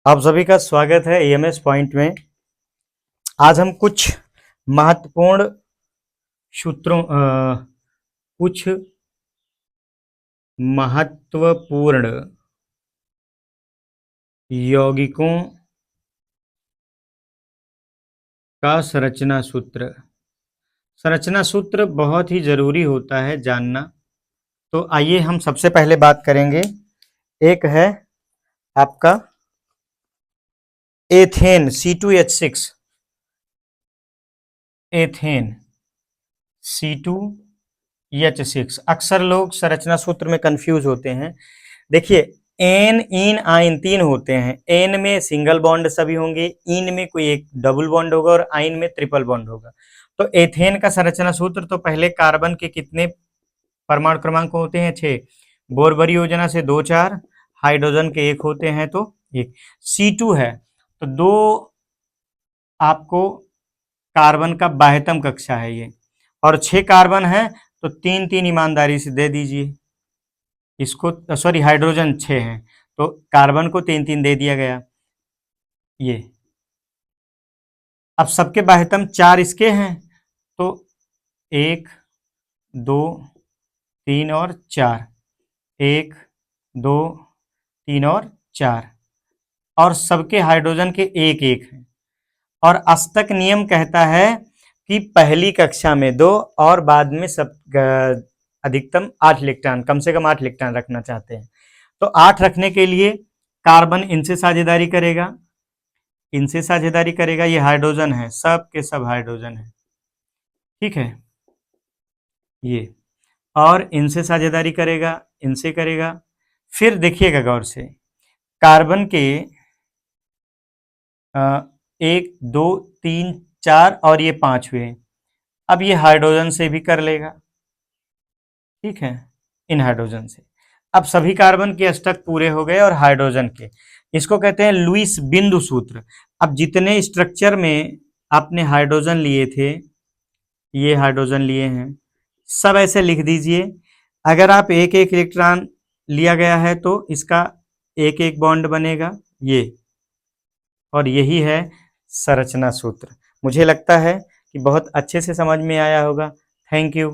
आप सभी का स्वागत है ईएमएस पॉइंट में। आज हम कुछ महत्वपूर्ण सूत्रों कुछ महत्वपूर्ण यौगिकों का संरचना सूत्र बहुत ही जरूरी होता है जानना। तो आइए हम सबसे पहले बात करेंगे। एक है आपका एथेन C2H6, एथेन C2H6। अक्सर लोग संरचना सूत्र में कंफ्यूज होते हैं। देखिए, एन इन आइन तीन होते हैं। एन में सिंगल बॉन्ड सभी होंगे, इन में कोई एक डबल बॉन्ड होगा और आइन में ट्रिपल बॉन्ड होगा। तो एथेन का संरचना सूत्र तो पहले कार्बन के कितने परमाणु क्रमांक होते हैं? 6। बोरबरी योजना से 2 4, हाइड्रोजन के 1 होते हैं तो 1। C2 है तो 2 आपको कार्बन का बाह्यतम कक्षा है ये, और 6 कार्बन है तो 3 3 ईमानदारी से दे दीजिए इसको। सॉरी, हाइड्रोजन 6 है तो कार्बन को 3 3 दे दिया गया ये। अब सबके बाह्यतम 4 इसके हैं तो 1 2 3 और 4, 1 2 3 और 4, और सबके हाइड्रोजन के 1 1 है। और अष्टक नियम कहता है कि पहली कक्षा में 2 और बाद में सब अधिकतम 8 इलेक्ट्रॉन, कम से कम 8 इलेक्ट्रॉन रखना चाहते हैं। तो 8 रखने के लिए कार्बन इनसे साझेदारी करेगा, इनसे साझेदारी करेगा। ये हाइड्रोजन है, सब के सब हाइड्रोजन है, ठीक है ये। और इनसे साझेदारी करेगा, इनसे करेगा। फिर देखिएगा गौर से, कार्बन के 1 2 3 4 और ये 5 हुए। अब ये हाइड्रोजन से भी कर लेगा, ठीक है, इन हाइड्रोजन से। अब सभी कार्बन के अष्टक पूरे हो गए और हाइड्रोजन के, इसको कहते हैं लुईस बिंदु सूत्र। अब जितने स्ट्रक्चर में आपने हाइड्रोजन लिए थे, ये हाइड्रोजन लिए हैं, सब ऐसे लिख दीजिए। अगर आप एक एक इलेक्ट्रॉन लिया गया है तो इसका एक एक बॉन्ड बनेगा ये, और यही है संरचना सूत्र। मुझे लगता है कि बहुत अच्छे से समझ में आया होगा। Thank you.